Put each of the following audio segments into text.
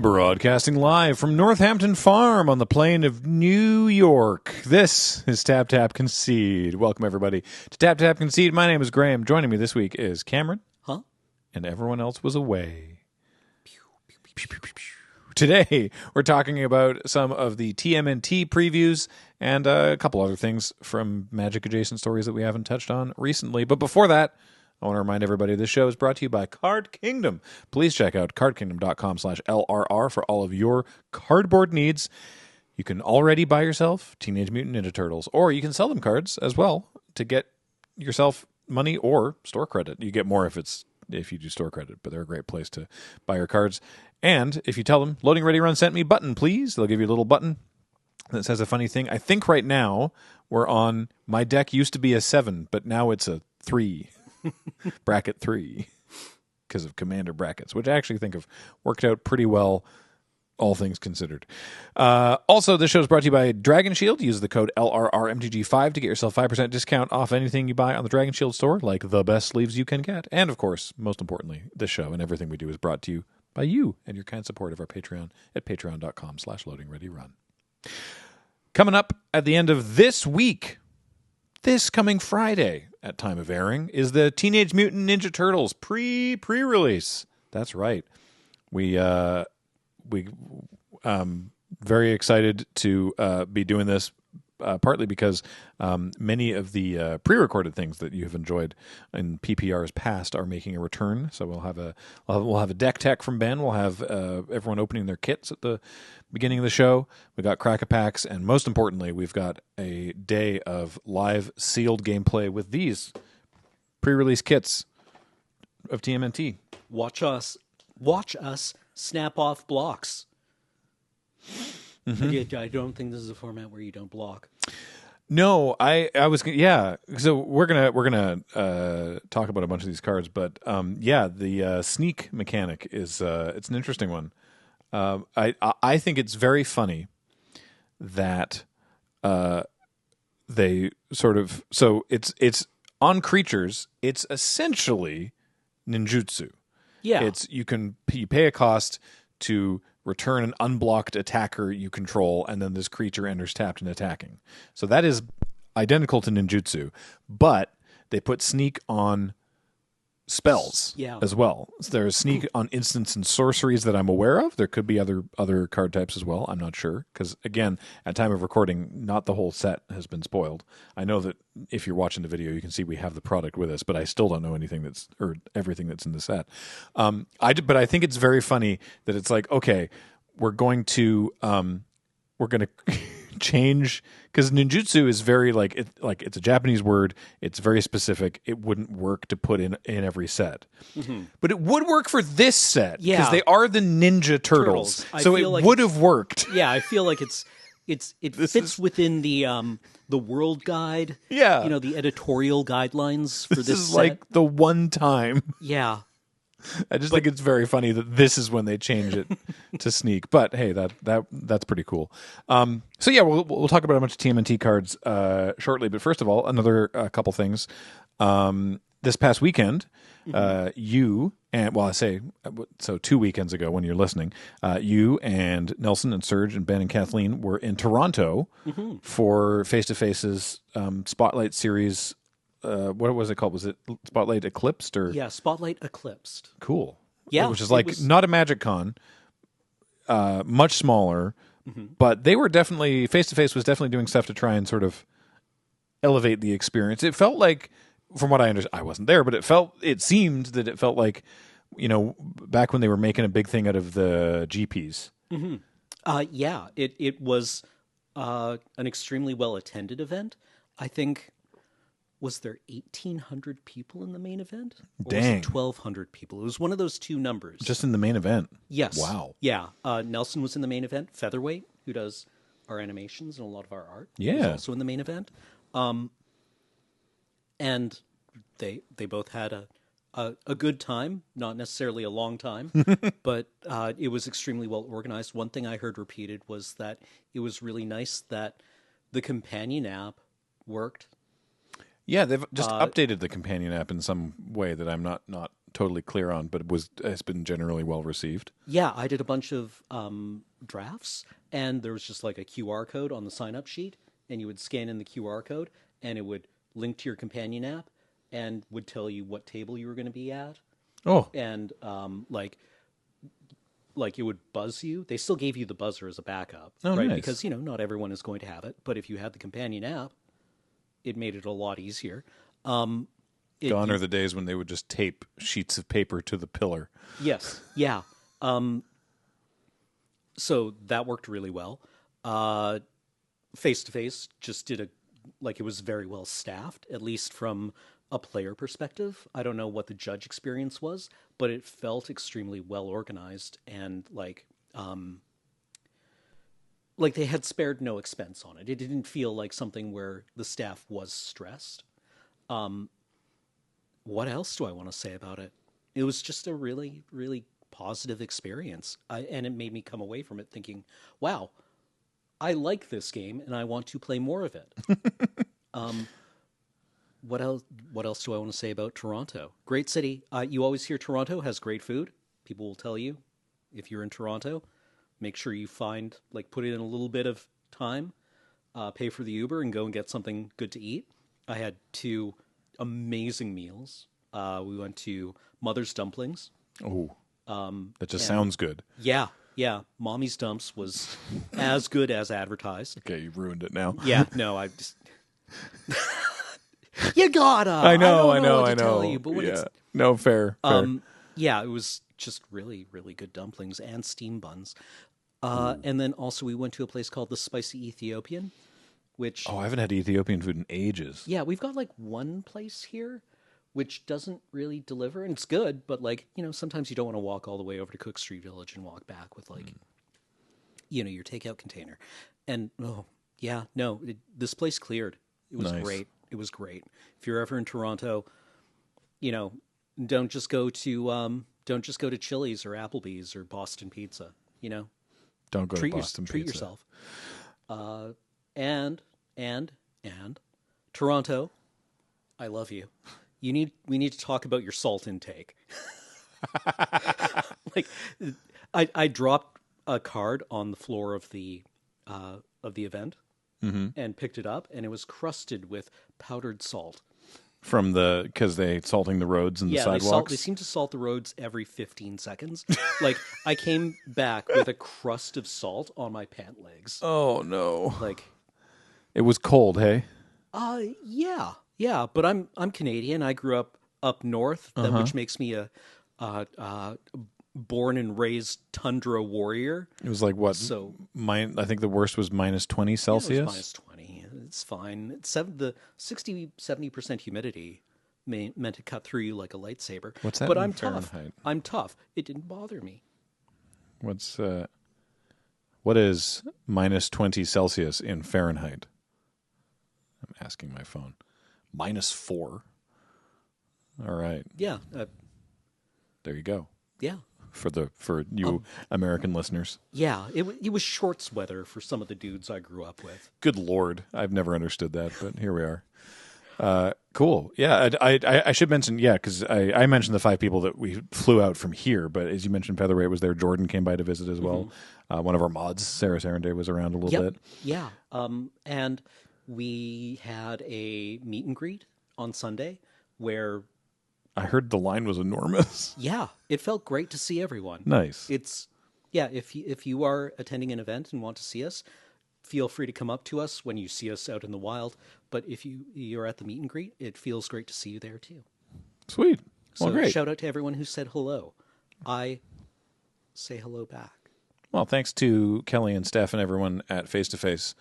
Broadcasting live from Northampton Farm on the plain of New York. This is TapTapConcede. Welcome, everybody, to TapTapConcede. My name is Graham. Joining me this week is Cameron. And everyone else was away. Today, we're talking about some of the TMNT previews and a couple other things from Magic-adjacent stories that we haven't touched on recently. But before that, I want to remind everybody this show is brought to you by Card Kingdom. Please check out cardkingdom.com/LRR for all of your cardboard needs. You can already buy yourself Teenage Mutant Ninja Turtles, or you can sell them cards as well to get yourself money or store credit. You get more if you do store credit, but they're a great place to buy your cards. And if you tell them, Loading Ready Run sent me button, please, they'll give you a little button that says a funny thing. I think right now we're on, my deck used to be a 7, but now it's a 3. Bracket 3 because of commander brackets, which I actually think have worked out pretty well, all things considered. Also, this show is brought to you by Dragon Shield. Use the code LRRMTG5 to get yourself 5% discount off anything you buy on the Dragon Shield store, like the best sleeves you can get. And, of course, most importantly, this show and everything we do is brought to you by you and your kind support of our Patreon at patreon.com/loadingreadyrun. Coming up at the end of this week, this coming Friday at time of airing, is the Teenage Mutant Ninja Turtles pre-release. That's right. We very excited to be doing this, partly because many of the pre-recorded things that you have enjoyed in PPR's past are making a return. So we'll have a deck tech from Ben. We'll have everyone opening their kits at the beginning of the show. We got crack-a-packs, and most importantly, we've got a day of live sealed gameplay with these pre-release kits of TMNT. Watch us snap off blocks. Mm-hmm. I don't think this is a format where you don't block. No, I was, yeah. So we're gonna talk about a bunch of these cards, but the sneak mechanic is it's an interesting one. I think it's very funny that they sort of, so it's on creatures. It's essentially ninjutsu. Yeah, you pay a cost to return an unblocked attacker you control, and then this creature enters tapped and attacking. So that is identical to ninjutsu, but they put sneak on spells as well. So there's sneak on instants and sorceries that I'm aware of. There could be other card types as well. I'm not sure, because again, at time of recording, not the whole set has been spoiled. I know that if you're watching the video, you can see we have the product with us, but I still don't know everything that's in the set. But I think it's very funny that it's like, okay, we're going to change, because ninjutsu is very it's a Japanese word. It's very specific. It wouldn't work to put in every set, but it would work for this set because they are the Ninja Turtles. So it would have worked. Yeah, I feel like it fits within the world guide. Yeah, the editorial guidelines for this is set. like the one time. Yeah. I just think it's very funny that this is when they change it to sneak. But hey, that's pretty cool. So yeah, we'll talk about a bunch of TMNT cards shortly. But first of all, another couple things. This past weekend, you and 2 weekends ago when you're listening, you and Nelson and Serge and Ben and Kathleen were in Toronto for Face to Face's Spotlight Series. What was it called? Was it Spotlight Eclipsed? Spotlight Eclipsed. Cool. Yeah. Which is not a Magic Con, much smaller, but they were definitely, Face to Face was definitely doing stuff to try and sort of elevate the experience. It felt like, from what I understand, I wasn't there, but it seemed like, back when they were making a big thing out of the GPs. Mm-hmm. It was an extremely well-attended event. I think, was there 1,800 people in the main event? Or Dang. was it 1,200 people? It was one of those two numbers. Just in the main event? Yes. Wow. Yeah. Nelson was in the main event. Featherweight, who does our animations and a lot of our art, was also in the main event. And they both had a good time, not necessarily a long time, but it was extremely well organized. One thing I heard repeated was that it was really nice that the companion app worked. Yeah, they've just updated the companion app in some way that I'm not totally clear on, but it's been generally well received. Yeah, I did a bunch of drafts, and there was just like a QR code on the sign-up sheet, and you would scan in the QR code, and it would link to your companion app, and would tell you what table you were going to be at, Oh, and like it would buzz you. They still gave you the buzzer as a backup, right? nice. Because not everyone is going to have it, but if you had the companion app, it made it a lot easier. Gone are the days when they would just tape sheets of paper to the pillar. Yes, yeah. So that worked really well. Face to face just did it was very well staffed, at least from a player perspective. I don't know what the judge experience was, but it felt extremely well organized and like they had spared no expense on it. It didn't feel like something where the staff was stressed. What else do I want to say about it? It was just a really, really positive experience. And it made me come away from it thinking, wow, I like this game and I want to play more of it. What else do I want to say about Toronto? Great city. You always hear Toronto has great food. People will tell you if you're in Toronto, make sure you put in a little bit of time, pay for the Uber and go and get something good to eat. I had 2 amazing meals. We went to Mother's Dumplings. Oh, that just sounds good. Yeah. Mommy's Dumps was as good as advertised. Okay, you've ruined it now. Yeah, no, I just... You gotta! I know. Tell you, but when it's... No, fair. Yeah, it was just really, really good dumplings and steam buns. And then also we went to a place called the Spicy Ethiopian, which... Oh, I haven't had Ethiopian food in ages. Yeah, we've got one place here which doesn't really deliver, and it's good, but sometimes you don't want to walk all the way over to Cook Street Village and walk back with your takeout container. And this place cleared. It was nice. great. It was great. If you're ever in Toronto, don't just go to Chili's or Applebee's or Boston Pizza. Don't go to Boston Pizza. Treat yourself. And Toronto, I love you. We need to talk about your salt intake. I dropped a card on the floor of the event and picked it up, and it was crusted with powdered salt. Because they salting the roads and the sidewalks? They seem to salt the roads every 15 seconds. I came back with a crust of salt on my pant legs. Oh, no. It was cold, hey? Yeah, but I'm Canadian. I grew up north, which makes me a born and raised tundra warrior. It was like what? So I think the worst was minus 20 Celsius. It was minus 20. It's fine. The 60-70% humidity meant to cut through you like a lightsaber. What's that? But in I'm Fahrenheit? tough. I'm tough. It didn't bother me. What is minus 20 Celsius in Fahrenheit? I'm asking my phone. -4. All right. Yeah. There you go. Yeah. For you American listeners. Yeah. It was shorts weather for some of the dudes I grew up with. Good Lord. I've never understood that, but here we are. Cool. Yeah. I should mention, because I mentioned the 5 people that we flew out from here, but as you mentioned, Featherweight was there. Jordan came by to visit as well. One of our mods, Sarah Saranday, was around a little bit. Yeah. And we had a meet and greet on Sunday where I heard the line was enormous. Yeah, it felt great to see everyone. Nice. If you are attending an event and want to see us, feel free to come up to us when you see us out in the wild. But if you're at the meet and greet, it feels great to see you there too. Sweet. Well, so great. Shout out to everyone who said hello. I say hello back. Well, thanks to Kelly and Steph and everyone at Face to Face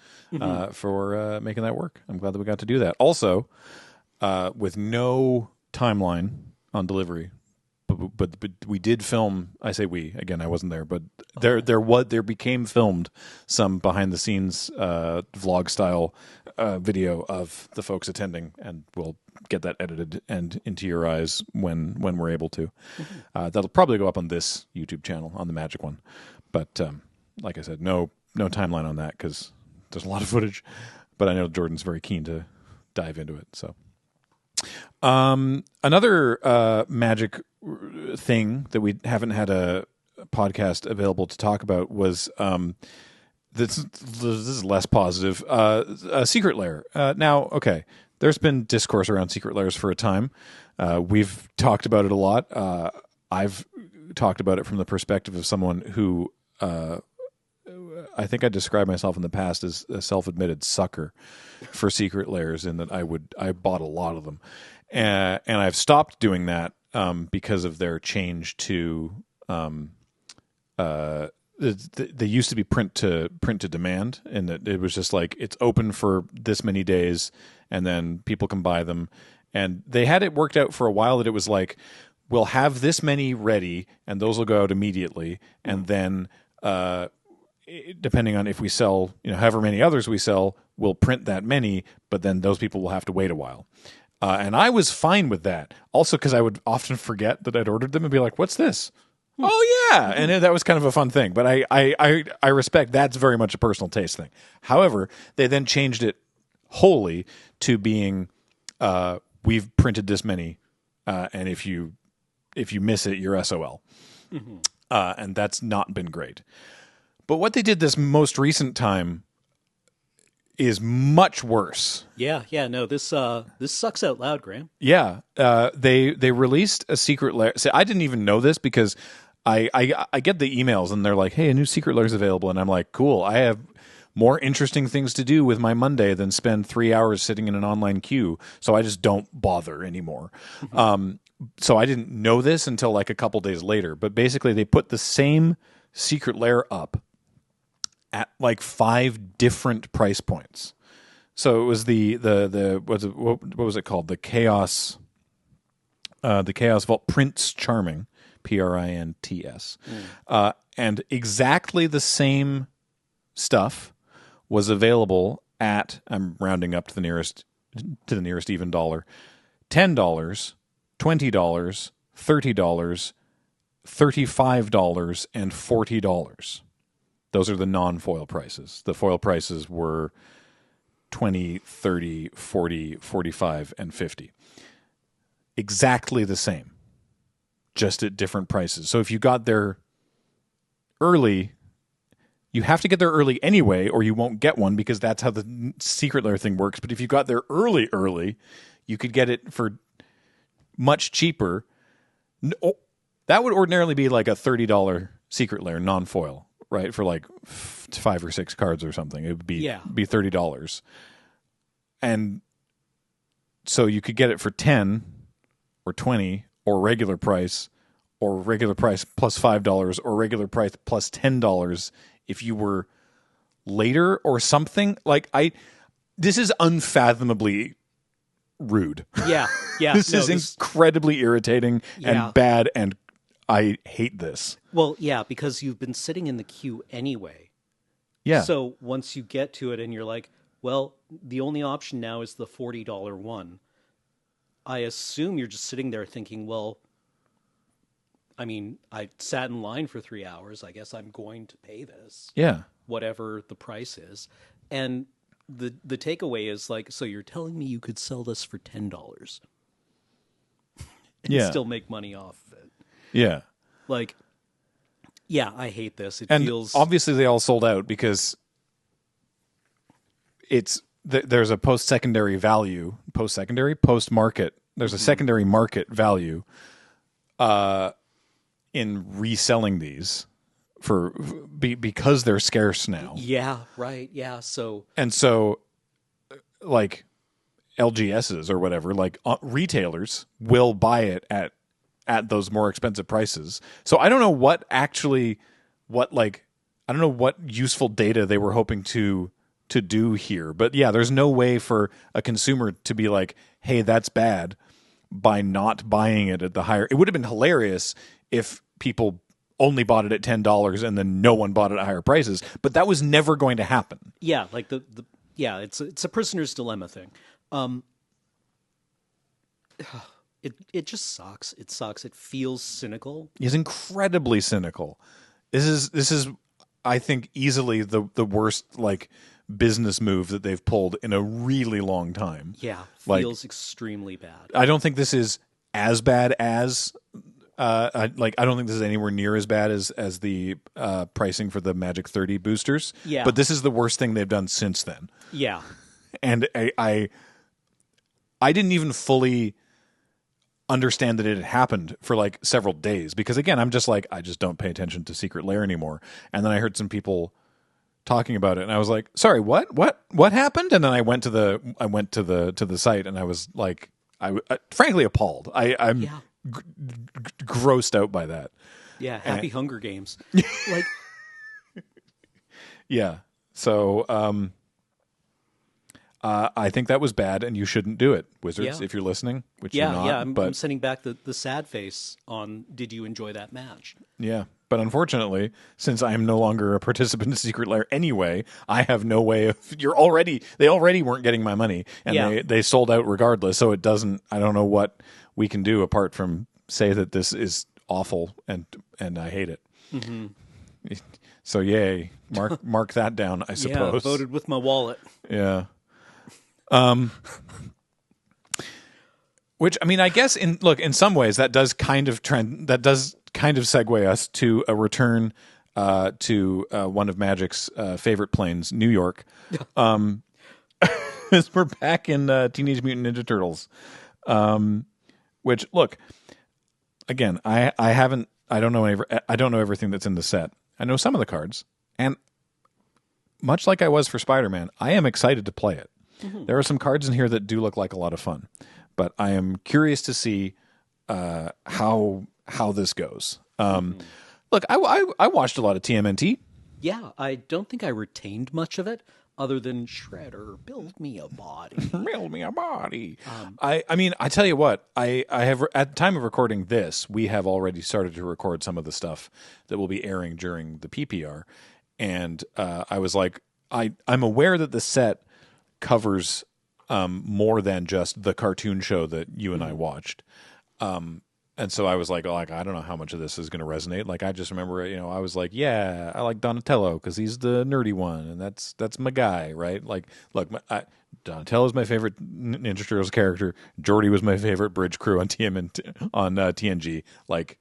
for making that work. I'm glad that we got to do that. Also, with no timeline on delivery, but we did film. I say we again. I wasn't there, but there became filmed some behind the scenes vlog style video of the folks attending, and we'll get that edited and into your eyes when we're able to. That'll probably go up on this YouTube channel, on the Magic one. But like I said, no timeline on that because there's a lot of footage. But I know Jordan's very keen to dive into it. So, Another Magic thing that we haven't had a podcast available to talk about was this is less positive. Secret Lair. Now, okay, there's been discourse around Secret Lairs for a time. We've talked about it a lot. I've talked about it from the perspective of someone who I think I described myself in the past as a self-admitted sucker for Secret Lairs, in that I bought a lot of them, and I've stopped doing that because of their change to they used to be print to demand, and that it was just like it's open for this many days, and then people can buy them. And they had it worked out for a while that it was like, we'll have this many ready, and those will go out immediately, and then depending on if we sell, however many others we sell, we'll print that many, but then those people will have to wait a while. And I was fine with that. Also, because I would often forget that I'd ordered them and be like, "What's this?" Oh yeah, and that was kind of a fun thing. But I respect that's very much a personal taste thing. However, they then changed it wholly to being we've printed this many, and if you miss it, you're SOL. Mm-hmm. And that's not been great. But what they did this most recent time is much worse. Yeah, no, this sucks out loud, Graham. Yeah, they released a Secret Lair. See, I didn't even know this because I get the emails and they're like, "Hey, a new Secret Lair is available," and I'm like, "Cool, I have more interesting things to do with my Monday than spend 3 hours sitting in an online queue, so I just don't bother anymore." Mm-hmm. So I didn't know this until like a couple days later. But basically, they put the same Secret Lair up at like 5 different price points. So it was the what was it called? The Chaos Vault, Prince Charming, Prints, and exactly the same stuff was available at, I'm rounding up to the nearest even dollar, $10, $20, $30, $35, and $40. Those are the non-foil prices. The foil prices were 20, 30, 40, 45, and 50. Exactly the same, just at different prices. So if you got there early, you have to get there early anyway, or you won't get one, because that's how the Secret Lair thing works. But if you got there early, you could get it for much cheaper. That would ordinarily be like a $30 Secret Lair non-foil, right? For like 5 or 6 cards or something. It would be $30. And so you could get it for 10 or 20 or regular price plus $5 or regular price plus $10 if you were later or something. Like this is unfathomably rude. Yeah. This is incredibly irritating and bad, and I hate this. Well, yeah, because you've been sitting in the queue anyway. Yeah. So once you get to it and you're like, well, the only option now is the $40 one, I assume you're just sitting there thinking, well, I mean, I sat in line for 3 hours. I guess I'm going to pay this. Yeah. Whatever the price is. And the takeaway is like, so you're telling me you could sell this for $10 and still make money off of it. Yeah. Like, yeah, I hate this. It and feels... obviously they all sold out because there's a post-market. There's a secondary market value in reselling these because they're scarce now. Yeah, right. Yeah, so like LGSs or whatever, like retailers will buy it at those more expensive prices. So I don't know what useful data they were hoping to do here. But yeah, there's no way for a consumer to be like, hey, that's bad, by not buying it at the higher. It would have been hilarious if people only bought it at $10 and then no one bought it at higher prices, but that was never going to happen. Yeah, like it's a prisoner's dilemma thing. It just sucks. It sucks. It feels cynical. It's incredibly cynical. This is I think easily the worst like business move that they've pulled in a really long time. Yeah, Like, feels extremely bad. I don't think this is as bad as I don't think this is anywhere near as bad as the pricing for the Magic 30 boosters. Yeah. But this is the worst thing they've done since then. Yeah. And I didn't even fully understand that it had happened for like several days because again, I just don't pay attention to Secret Lair anymore. And then I heard some people talking about it and I was like, sorry, what happened? And then I went to the site and I was like, I frankly appalled. I'm grossed out by that. Yeah. Happy Hunger Games. Like, yeah. So, I think that was bad, and you shouldn't do it, Wizards, if you're listening, which you're not. I'm sending back the sad face on, did you enjoy that match? Yeah, but unfortunately, since I am no longer a participant in Secret Lair anyway, I have no way of... They already weren't getting my money, and they sold out regardless, so it doesn't... I don't know what we can do apart from say that this is awful, and I hate it. Mm-hmm. So yay, mark that down, I suppose. Yeah, voted with my wallet. Yeah. Which I mean, I guess in some ways that does kind of segue us to a return to one of Magic's favorite planes, New York. As we're back in Teenage Mutant Ninja Turtles. Which look, again, I don't know everything that's in the set. I know some of the cards, and much like I was for Spider-Man, I am excited to play it. Mm-hmm. There are some cards in here that do look like a lot of fun, but I am curious to see how this goes. Look, I watched a lot of TMNT. Yeah, I don't think I retained much of it, other than Shredder, build me a body. Build me a body. I mean, I tell you what, I have at the time of recording this, we have already started to record some of the stuff that will be airing during the PPR, and I was like, I'm aware that the set covers more than just the cartoon show that you and I watched. And so I was like, I don't know how much of this is going to resonate. Like, I just remember, I was like, yeah, I like Donatello because he's the nerdy one, and that's my guy, right? Like, look, Donatello's my favorite Ninja Turtles character. Geordie was my favorite bridge crew on TNG. Like,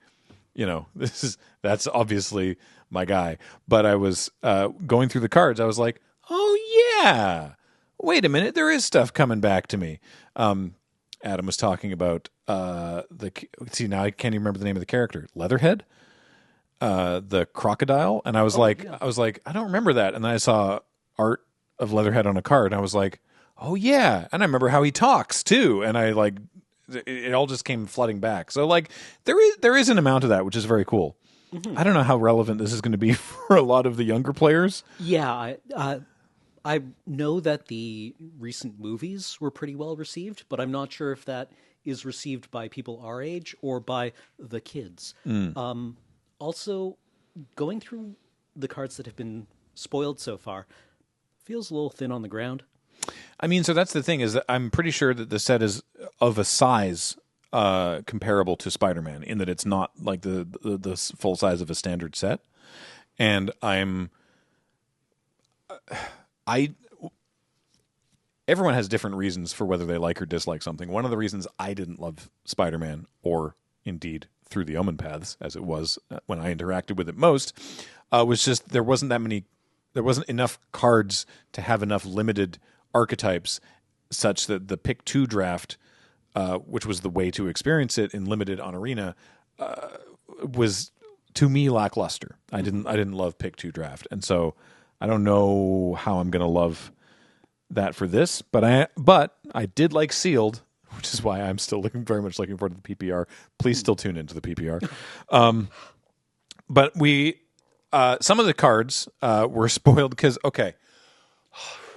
that's obviously my guy. But I was going through the cards. I was like, oh yeah, wait a minute, there is stuff coming back to me. Adam was talking about now I can't even remember the name of the character. Leatherhead, the crocodile, and I was I don't remember that. And then I saw art of Leatherhead on a card, and I was like, oh yeah, and I remember how he talks too. And I it all just came flooding back. So there is an amount of that, which is very cool. Mm-hmm. I don't know how relevant this is going to be for a lot of the younger players. Yeah, I know that the recent movies were pretty well received, but I'm not sure if that is received by people our age or by the kids. Also, going through the cards that have been spoiled so far feels a little thin on the ground. I mean, so that's the thing, is that I'm pretty sure that the set is of a size comparable to Spider-Man in that it's not like the full size of a standard set. And everyone has different reasons for whether they like or dislike something. One of the reasons I didn't love Spider-Man, or indeed Through the Omen Paths, as it was when I interacted with it most, was just there wasn't enough cards to have enough limited archetypes such that the pick 2 draft, which was the way to experience it in limited on Arena, was to me lackluster. I didn't love pick 2 draft, and so I don't know how I'm going to love that for this, but I did like Sealed, which is why I'm still very much looking forward to the PPR. Please still tune into the PPR. But some of the cards were spoiled because, okay,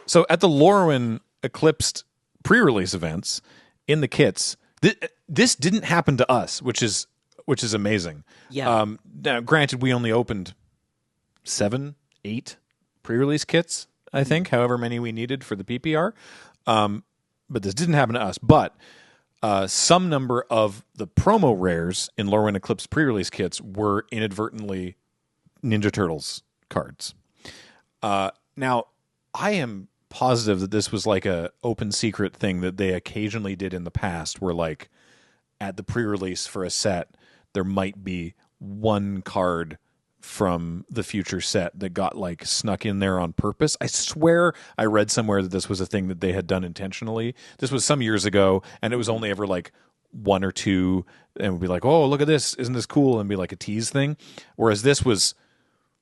so at the Lorwyn Eclipsed pre-release events in the kits, this didn't happen to us, which is amazing. Yeah. Now, granted, we only opened 7, 8 pre-release kits, I think, however many we needed for the PPR. But this didn't happen to us. But some number of the promo rares in Lorwyn Eclipse pre-release kits were inadvertently Ninja Turtles cards. Now, I am positive that this was like a open secret thing that they occasionally did in the past, where like at the pre-release for a set, there might be one card from the future set that got like snuck in there on purpose. I swear I read somewhere that this was a thing that they had done intentionally. This was some years ago, and it was only ever like one or two, and would be like, oh, look at this, isn't this cool, and be like a tease thing. Whereas this was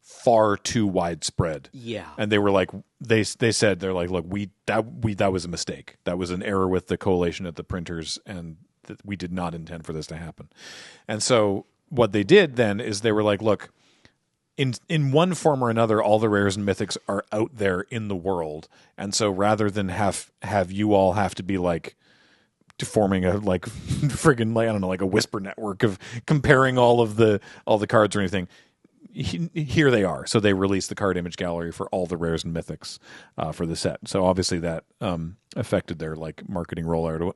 far too widespread. Yeah. And they were like, they said, they're like, look, that was a mistake. That was an error with the collation at the printers, and that we did not intend for this to happen. And so what they did then is they were like, look, in one form or another, all the rares and mythics are out there in the world. And so rather than have you all have to be like forming a like friggin' like, I don't know, like a whisper network of comparing all the cards or anything, here they are. So they released the card image gallery for all the rares and mythics for the set. So obviously that affected their like marketing rollout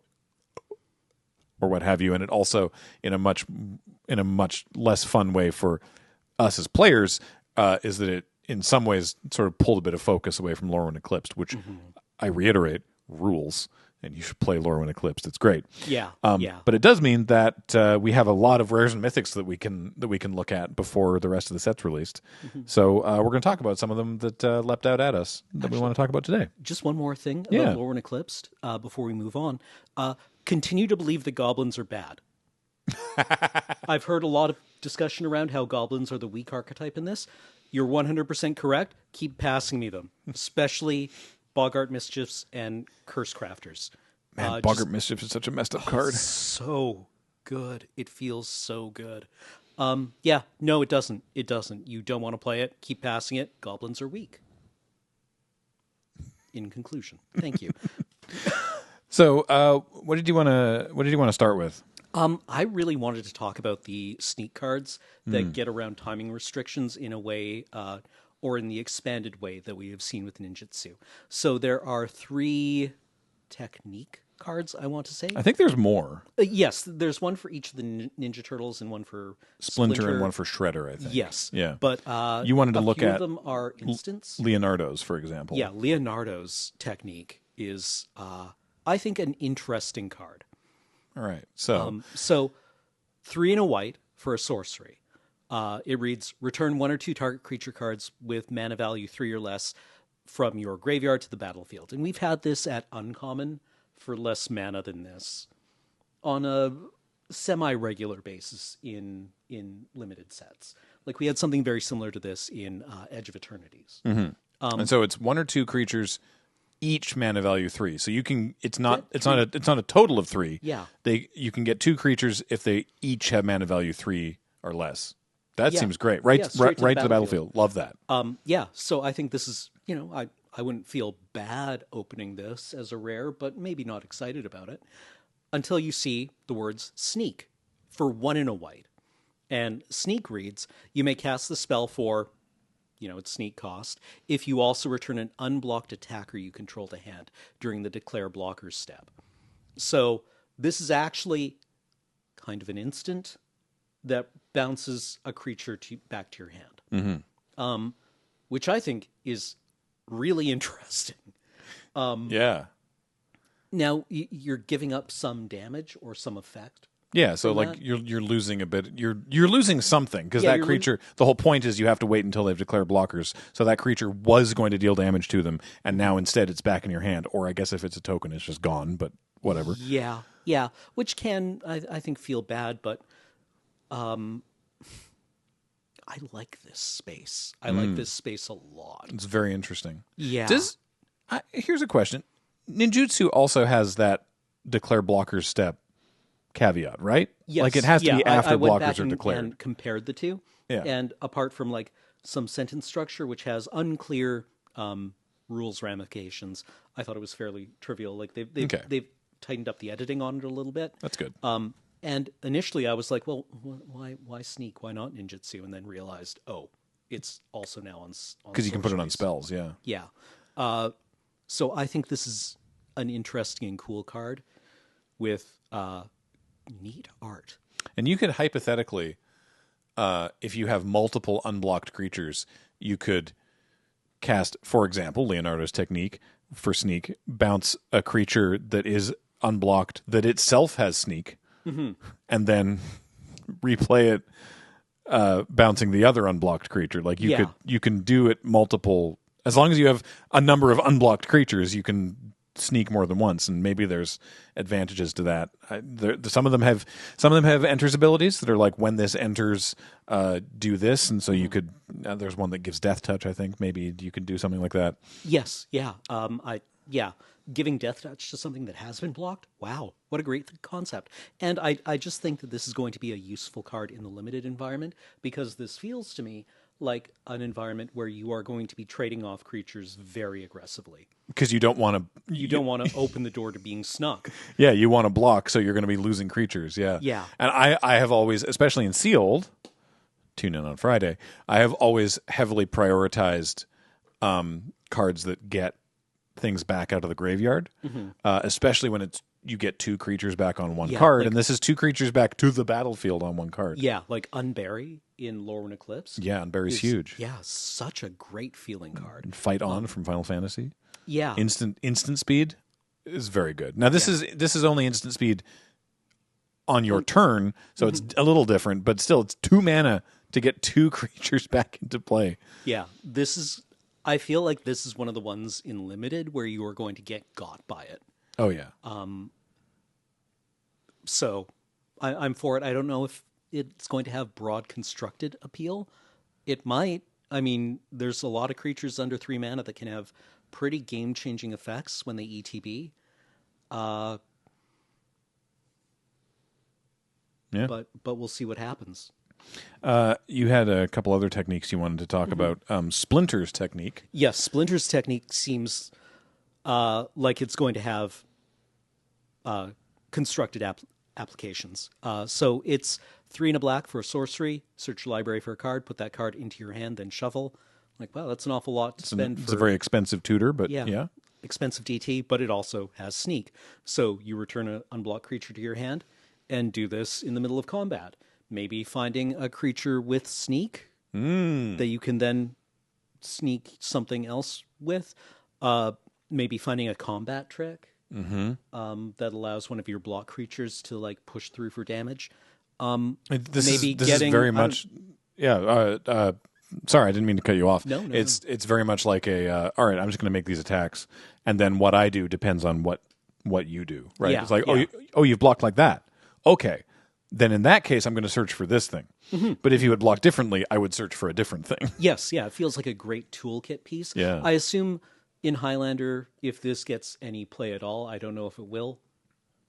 or what have you, and it also in a much less fun way for us as players is that it in some ways sort of pulled a bit of focus away from Lorwyn Eclipsed, which I reiterate rules, and you should play Lorwyn Eclipsed. It's great. Yeah, But it does mean that we have a lot of rares and mythics that we can look at before the rest of the set's released. So we're going to talk about some of them that leapt out at us that we want to talk about today. Just one more thing about Lorwyn Eclipsed before we move on. Continue to believe that goblins are bad. I've heard a lot of discussion around how goblins are the weak archetype in this. You're 100% correct. Keep passing me them, especially Boggart Mischiefs and Curse Crafters. Man, Boggart Mischief is such a messed up card. So good. It feels so good. Yeah, no, it doesn't. It doesn't. You don't want to play it. Keep passing it. Goblins are weak. In conclusion, thank you. So, what did you want to start with? I really wanted to talk about the sneak cards that get around timing restrictions in a way, or in the expanded way that we have seen with ninjutsu. So there are 3 technique cards, I want to say. I think there's more. Yes, there's one for each of the Ninja Turtles and one for Splinter and one for Shredder, I think. Yes. Yeah. But you wanted to look at them are instants. Leonardo's, for example. Yeah, Leonardo's technique is, I think, an interesting card. All right. So 3 and a white for a sorcery. It reads, return 1 or 2 target creature cards with mana value 3 or less from your graveyard to the battlefield. And we've had this at uncommon for less mana than this on a semi-regular basis in limited sets. Like we had something very similar to this in Edge of Eternities. and so it's 1 or 2 creatures, each mana value 3. So you can it's not a total of 3. Yeah. You can get 2 creatures if they each have mana value 3 or less. That seems great. Right, Yeah, straight to the battlefield. Love that. Yeah, so I think this is, I wouldn't feel bad opening this as a rare, but maybe not excited about it until you see the words sneak for 1 and a white. And sneak reads, you may cast the spell for, its sneak cost, if you also return an unblocked attacker you control to hand during the declare blockers step. So this is actually kind of an instant that bounces a creature back to your hand, which I think is really interesting. Yeah. Now you're giving up some damage or some effect. Yeah, so like you're losing a bit. You're losing something because that creature. The whole point is you have to wait until they've declared blockers. So that creature was going to deal damage to them, and now instead it's back in your hand. Or I guess if it's a token, it's just gone. But whatever. Yeah, which can I think feel bad, but I like this space. I like this space a lot. It's very interesting. Yeah. Here's a question. Ninjutsu also has that declare blockers step caveat, right? Yes. Like it has to be after I went blockers back are declared. and compared the two. Yeah. And apart from like some sentence structure which has unclear rules ramifications, I thought it was fairly trivial. Like they've tightened up the editing on it a little bit. That's good. And initially I was like, well, why sneak? Why not ninjutsu? And then realized, it's also now on because you can put it on spells. Yeah. Yeah. So I think this is an interesting and cool card with neat art. And you could hypothetically, if you have multiple unblocked creatures, you could cast, for example, Leonardo's technique for sneak, bounce a creature that is unblocked that itself has sneak, and then replay it bouncing the other unblocked creature. Like you can do it multiple, as long as you have a number of unblocked creatures, you can sneak more than once, and maybe there's advantages to that. Some of them have enters abilities that are like, when this enters, do this, and so you could. There's one that gives death touch. I think maybe you could do something like that. Yes, yeah, giving death touch to something that has been blocked. Wow, what a great concept! And I just think that this is going to be a useful card in the limited environment, because this feels to me like an environment where you are going to be trading off creatures very aggressively. Because you don't want to... You don't want to open the door to being snuck. Yeah, you want to block, so you're going to be losing creatures, yeah. Yeah. And I have always, especially in Sealed, tune in on Friday, I have always heavily prioritized cards that get things back out of the graveyard, especially when you get 2 creatures back on one card, like, and this is 2 creatures back to the battlefield on one card. Yeah, like Unbury in Lorwyn Eclipse. Yeah, Unbury's huge. Yeah, such a great feeling card. And Fight On from Final Fantasy. Yeah. Instant speed is very good. Now this is only instant speed on your turn, so it's a little different, but still it's 2 mana to get 2 creatures back into play. Yeah, I feel like this is one of the ones in limited where you are going to get got by it. Oh yeah. So I'm for it. I don't know if it's going to have broad constructed appeal. It might. I mean, there's a lot of creatures under 3 mana that can have pretty game-changing effects when they ETB. Yeah. But we'll see what happens. You had a couple other techniques you wanted to talk about. Splinter's technique. Yes, Splinter's technique seems like it's going to have constructed applications. So it's 3 and a black for a sorcery, search your library for a card, put that card into your hand, then shuffle. Like, wow, that's an awful lot to spend. It's a very expensive tutor, but yeah. Expensive DT, but it also has sneak. So you return an unblocked creature to your hand and do this in the middle of combat. Maybe finding a creature with sneak that you can then sneak something else with. Maybe finding a combat trick that allows one of your block creatures to like push through for damage. This is very much. Sorry, I didn't mean to cut you off. No. It's very much like a. All right, I'm just going to make these attacks, and then what I do depends on what you do. Right? Yeah, it's like you've blocked like that. Okay. Then in that case, I'm going to search for this thing. But if you had blocked differently, I would search for a different thing. Yes, yeah, it feels like a great toolkit piece. Yeah. I assume in Highlander, if this gets any play at all, I don't know if it will,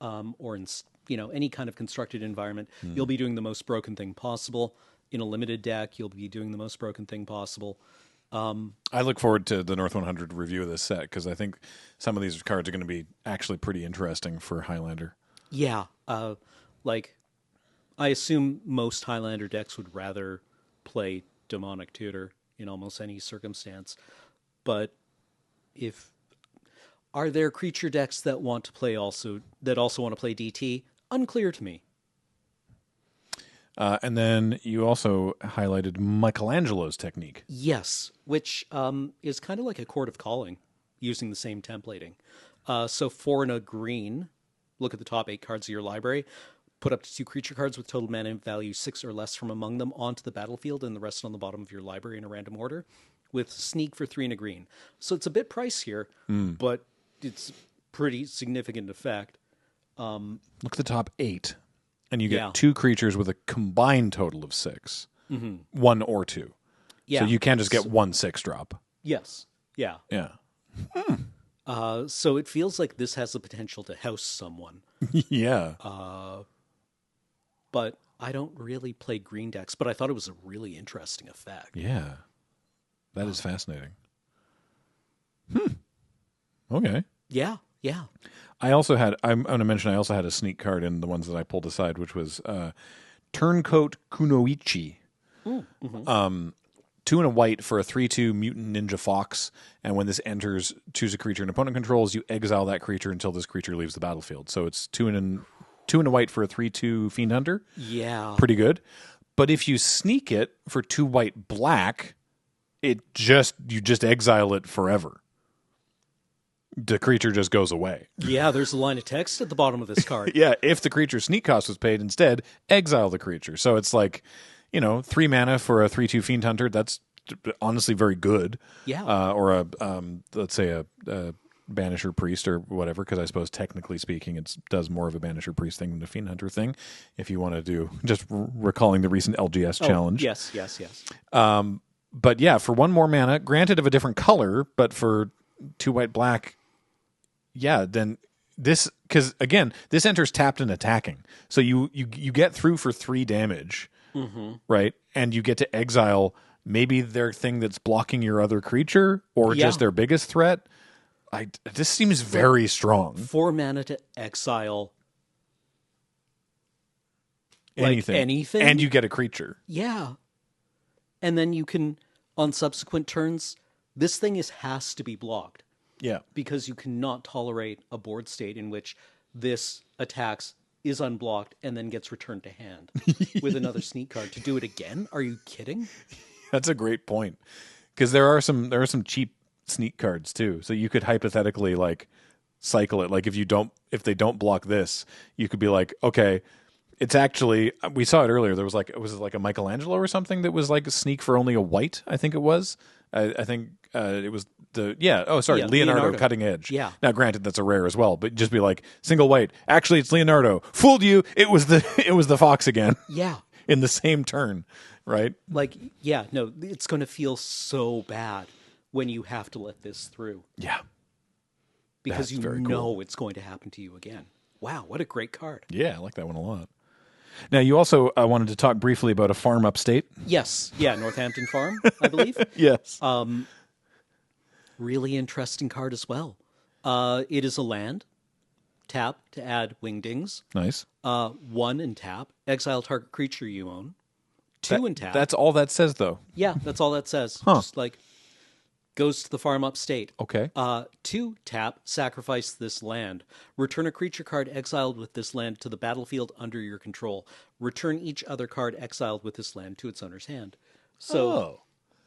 or in any kind of constructed environment, you'll be doing the most broken thing possible. In a limited deck, you'll be doing the most broken thing possible. I look forward to the North 100 review of this set, because I think some of these cards are going to be actually pretty interesting for Highlander. Yeah, I assume most Highlander decks would rather play Demonic Tutor in almost any circumstance. But are there creature decks that want to play also want to play DT? Unclear to me. And then you also highlighted Michelangelo's technique. Yes, which is kind of like a Court of Calling, using the same templating. So 4 and a green, look at the top 8 cards of your library. Put up to 2 creature cards with total mana value 6 or less from among them onto the battlefield, and the rest on the bottom of your library in a random order, with sneak for 3 and a green. So it's a bit pricier, but it's pretty significant effect. Look at the top 8, and you get 2 creatures with a combined total of 6. 1 or 2. Yeah. So you can't just get 1 6-drop. Yes. Yeah. Yeah. So it feels like this has the potential to house someone. Yeah. But I don't really play green decks, but I thought it was a really interesting effect. Yeah. That is fascinating. Okay. Yeah. I'm going to mention I also had a sneak card in the ones that I pulled aside, which was Turncoat Kunoichi. 2 and a white for a 3/2 Mutant Ninja Fox, and when this enters, choose a creature an opponent controls, you exile that creature until this creature leaves the battlefield. So it's 2 and a white for a 3/2 Fiend Hunter. Yeah. Pretty good. But if you sneak it for 2 white black, you just exile it forever. The creature just goes away. Yeah, there's a line of text at the bottom of this card. Yeah, if the creature's sneak cost was paid instead, exile the creature. So it's like, 3 mana for a 3/2 Fiend Hunter. That's honestly very good. Yeah. Or let's say a Banisher Priest or whatever, because I suppose technically speaking it does more of a Banisher Priest thing than a Fiend Hunter thing, if you want to do, just recalling the recent LGS challenge. Yes. But yeah, for 1 more mana, granted of a different color, but for 2 white black, yeah, then this, because again, this enters tapped and attacking. So you get through for 3 damage, right? And you get to exile maybe their thing that's blocking your other creature or just their biggest threat. This seems very strong. 4 mana to exile Anything. And you get a creature. Yeah. And then you can, on subsequent turns, this thing has to be blocked. Yeah. Because you cannot tolerate a board state in which this attacks, is unblocked, and then gets returned to hand with another sneak card. To do it again? Are you kidding? That's a great point. Because there are some cheap sneak cards too. So you could hypothetically like cycle it. Like if they don't block this, you could be like, okay, it's actually, we saw it earlier. There was like, was it like a Michelangelo or something that was like a sneak for only a white? I think it was. I think it was Leonardo Cutting Edge. Yeah. Now, granted, that's a rare as well, but just be like single white. Actually, it's Leonardo. Fooled you. It was the fox again. Yeah. In the same turn, right? Like, yeah, no, it's going to feel so bad when you have to let this through. Yeah. Because That's you very know cool. it's going to happen to you again. Wow, what a great card. Yeah, I like that one a lot. Now, you also wanted to talk briefly about a farm upstate. Yes. Yeah, Northampton Farm, I believe. Yes. Really interesting card as well. It is a land. Tap to add Wingdings. Nice. 1 and tap. Exile target creature you own. 2 and tap. That's all that says, though. Yeah, that's all that says. Huh. Just like, goes to the farm upstate. Okay. 2 tap, sacrifice this land. Return a creature card exiled with this land to the battlefield under your control. Return each other card exiled with this land to its owner's hand. So,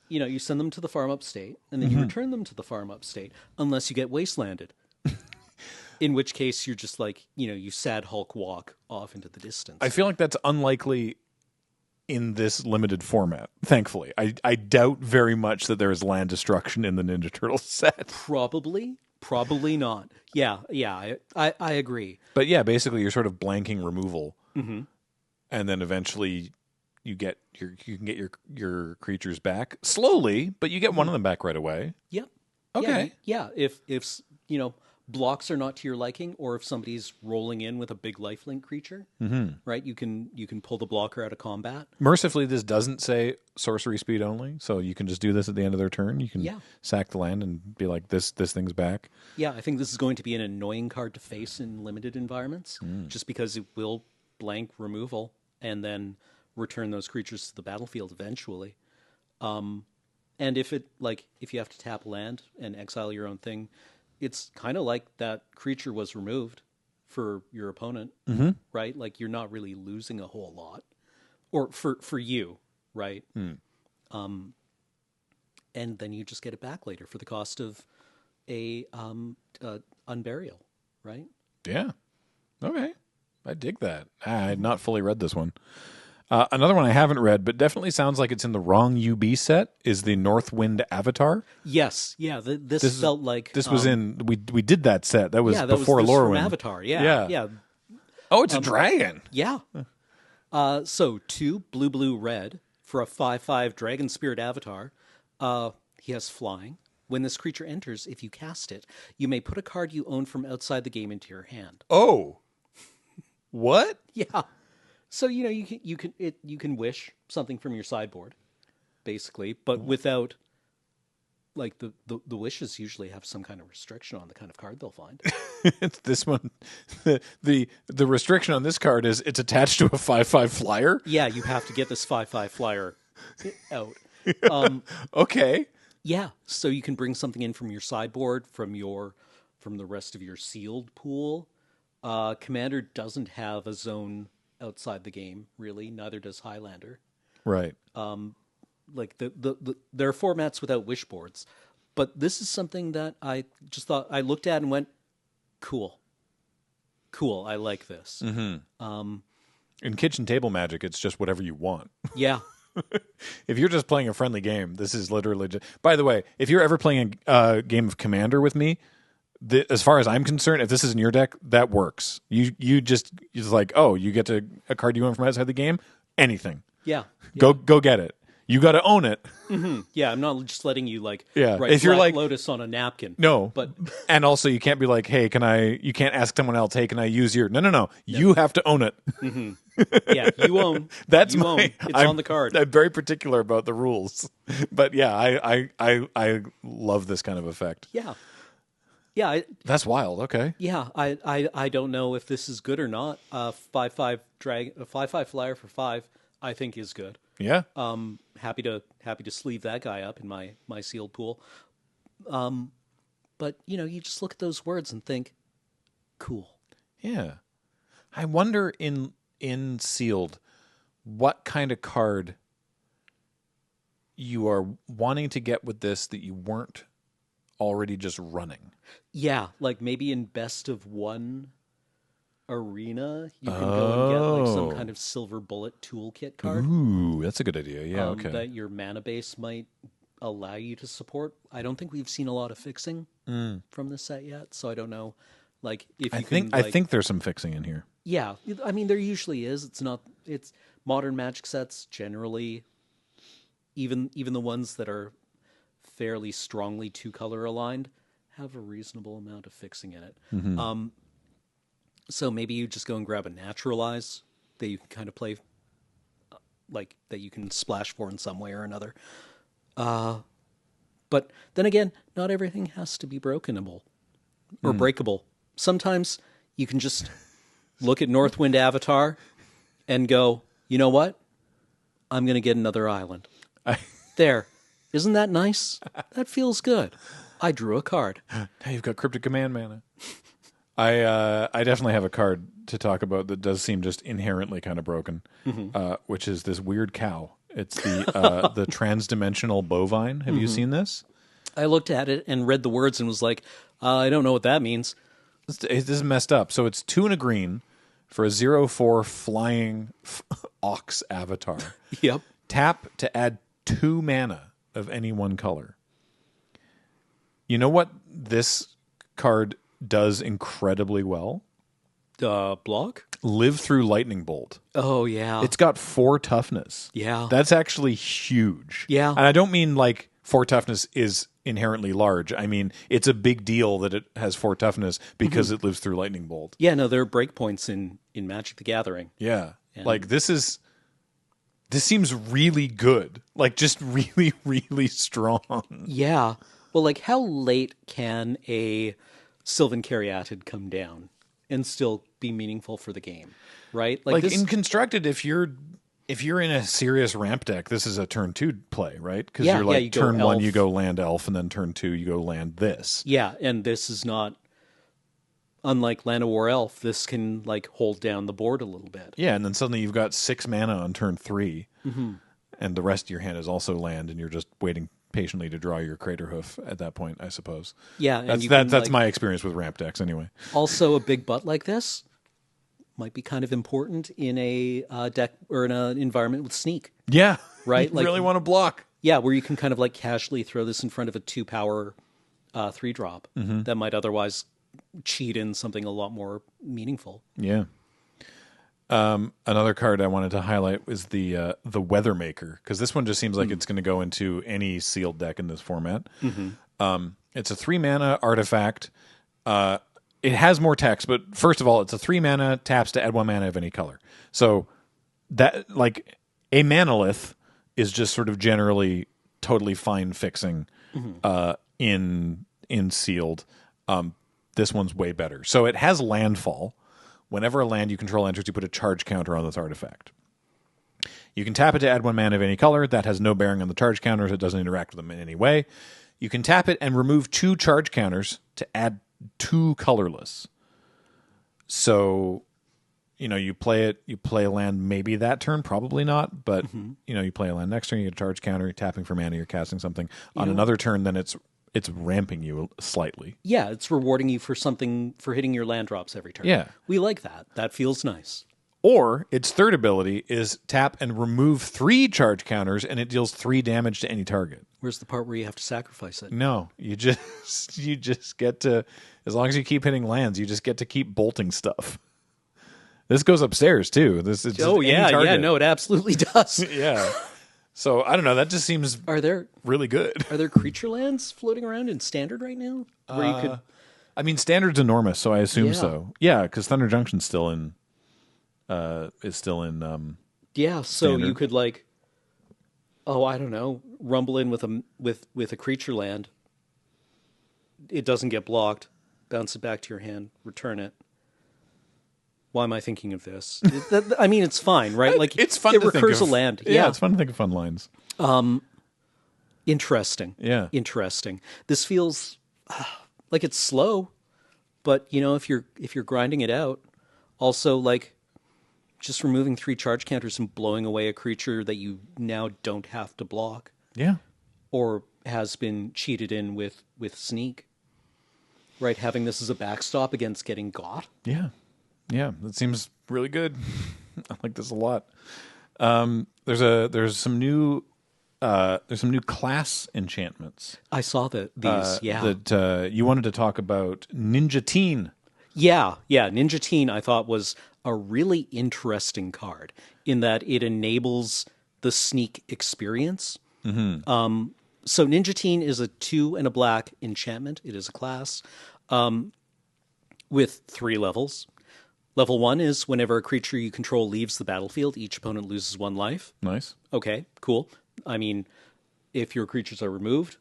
you send them to the farm upstate, and then you return them to the farm upstate, unless you get wastelanded. In which case, you're just like, you sad Hulk walk off into the distance. I feel like that's unlikely in this limited format, thankfully. I doubt very much that there is land destruction in the Ninja Turtles set. Probably not. Yeah, I agree. But yeah, basically you're sort of blanking removal, and then eventually you can get your creatures back slowly, but you get one of them back right away. Yep. Okay. Yeah. If blocks are not to your liking, or if somebody's rolling in with a big lifelink creature, right? You can pull the blocker out of combat. Mercifully, this doesn't say sorcery speed only, so you can just do this at the end of their turn. You can sack the land and be like, this thing's back. Yeah, I think this is going to be an annoying card to face in limited environments, just because it will blank removal and then return those creatures to the battlefield eventually. And if you have to tap land and exile your own thing, it's kind of like that creature was removed for your opponent, right? Like, you're not really losing a whole lot, or for you, right? And then you just get it back later for the cost of a unburial, right? Yeah. Okay. I dig that. I had not fully read this one. Another one I haven't read, but definitely sounds like it's in the wrong UB set, is the Northwind Avatar. Yes, yeah. This felt like this was in. We did that set. That was before this Lorwyn. from Avatar. Yeah. Oh, it's a dragon. Yeah. So 2 blue red for a 5/5 Dragon Spirit Avatar. He has flying. When this creature enters, if you cast it, you may put a card you own from outside the game into your hand. Oh, what? Yeah. So you can wish something from your sideboard, basically, but without, like, the wishes usually have some kind of restriction on the kind of card they'll find. It's this one. The restriction on this card is it's attached to a 5/5 flyer. Yeah, you have to get this 5/5 flyer out. Okay. Yeah, so you can bring something in from your sideboard, from the rest of your sealed pool. Commander doesn't have a zone outside the game, really. Neither does Highlander. Right. like there are formats without wishboards, but this is something that I just thought I looked at and went, cool, I like this. In kitchen table Magic, it's just whatever you want. Yeah. If you're just playing a friendly game, this is literally just... By the way, if you're ever playing a game of Commander with me, as far as I'm concerned, if this is in your deck, that works. You just like, oh, you get to a card you want from outside the game? Anything. Yeah. Go get it. You got to own it. Mm-hmm. Yeah, I'm not just letting you like write if you're Black Lotus on a napkin. No, but and also you can't be like, hey, you can't ask someone else, hey, can I use your? No. You have to own it. Mm-hmm. Yeah, you own. That's you own. It's on the card. I'm very particular about the rules, but yeah, I love this kind of effect. Yeah. Yeah, that's wild. Okay. Yeah, I don't know if this is good or not. 5/5 drag, a 5/5 flyer for 5, I think is good. Yeah. Happy to sleeve that guy up in my sealed pool. But you just look at those words and think, cool. Yeah. I wonder in sealed what kind of card you are wanting to get with this that you weren't already just running. Yeah, like maybe in best of one arena, you can go and get like some kind of silver bullet toolkit card. Ooh, that's a good idea. Yeah, okay. That your mana base might allow you to support. I don't think we've seen a lot of fixing from this set yet, so I don't know. Like if you I think there's some fixing in here. Yeah, I mean there usually is. It's modern Magic sets generally, even the ones that are fairly strongly 2-color aligned, have a reasonable amount of fixing in it. Mm-hmm. So maybe you just go and grab a Naturalize that you can kind of play, like that you can splash for in some way or another. But then again, not everything has to be brokenable or breakable. Sometimes you can just look at Northwind Avatar and go, you know what? I'm going to get another island. There. Isn't that nice? That feels good. I drew a card. Now you've got Cryptic Command mana. I definitely have a card to talk about that does seem just inherently kind of broken, which is this weird cow. It's the transdimensional bovine. Have you seen this? I looked at it and read the words and was like, I don't know what that means. This is messed up. So it's 2 and a green for a 0/4 flying ox avatar. Yep. Tap to add 2 mana of any one color. You know what this card does incredibly well? Block? Live through Lightning Bolt. Oh, yeah. It's got 4 toughness. Yeah. That's actually huge. Yeah. And I don't mean like 4 toughness is inherently large. I mean, it's a big deal that it has 4 toughness because it lives through Lightning Bolt. Yeah, no, there are breakpoints in Magic the Gathering. Yeah. And like this seems really good. Like just really, really strong. Yeah. Well, like how late can a Sylvan Caryatid come down and still be meaningful for the game, right? Like in Constructed, if you're in a serious ramp deck, this is a turn 2 play, right? Because you're like you turn 1 you go land elf, and then turn 2 you go land this. Yeah, and this is not unlike Land of War Elf. This can like hold down the board a little bit. Yeah, and then suddenly you've got 6 mana on turn 3, and the rest of your hand is also land, and you're just waiting patiently to draw your Crater Hoof at that point, I suppose. Yeah, and that's my experience with ramp decks anyway. Also, a big butt like this might be kind of important in a deck or in an environment with sneak. Yeah, right. You like, really want to block. Yeah, where you can kind of like casually throw this in front of a 2-power 3-drop that might otherwise cheat in something a lot more meaningful. Yeah. Another card I wanted to highlight was the Weather Maker, because this one just seems like it's going to go into any sealed deck in this format. It's a 3 mana artifact. It has more text, but first of all, it's a 3 mana, taps to add 1 mana of any color. So that like a manalith is just sort of generally totally fine fixing in sealed. This one's way better. So it has landfall. Whenever a land you control enters, you put a charge counter on this artifact. You can tap it to add 1 mana of any color. That has no bearing on the charge counters. It doesn't interact with them in any way. You can tap it and remove 2 charge counters to add 2 colorless. So you play a land maybe that turn, probably not, but you play a land next turn, you get a charge counter, you're tapping for mana, you're casting something. On another turn, then it's ramping you slightly. Yeah, it's rewarding you for hitting your land drops every turn. Yeah. We like that. That feels nice. Or its third ability is tap and remove 3 charge counters, and it deals 3 damage to any target. Where's the part where you have to sacrifice it? No, you just get to, as long as you keep hitting lands, you just get to keep bolting stuff. This goes upstairs too. No, it absolutely does. Yeah. So I don't know. That just seems really good. Are there creature lands floating around in Standard right now where you could? I mean, Standard's enormous, so I assume so. Yeah, because Thunder Junction's still in. Is still in. Yeah, so Standard. you could I don't know, rumble in with a creature land. It doesn't get blocked. Bounce it back to your hand. Return it. Why am I thinking of this? I mean, it's fine, right? Like it's fun. It to recurs think of, a land. Yeah, it's fun to think of fun lines. Interesting. Yeah, interesting. This feels like it's slow, but if you're grinding it out, also like just removing 3 charge counters and blowing away a creature that you now don't have to block. Yeah, or has been cheated in with sneak. Right, having this as a backstop against getting got. Yeah. Yeah, that seems really good. I like this a lot. There's some new class enchantments. I saw these. That you wanted to talk about. Ninja Teen. Yeah. Ninja Teen I thought was a really interesting card in that it enables the sneak experience. Mm-hmm. So Ninja Teen is a 2 and a black enchantment. It is a class with 3 levels. Level 1 is whenever a creature you control leaves the battlefield, each opponent loses 1 life. Nice. Okay, cool. I mean, if your creatures are removed,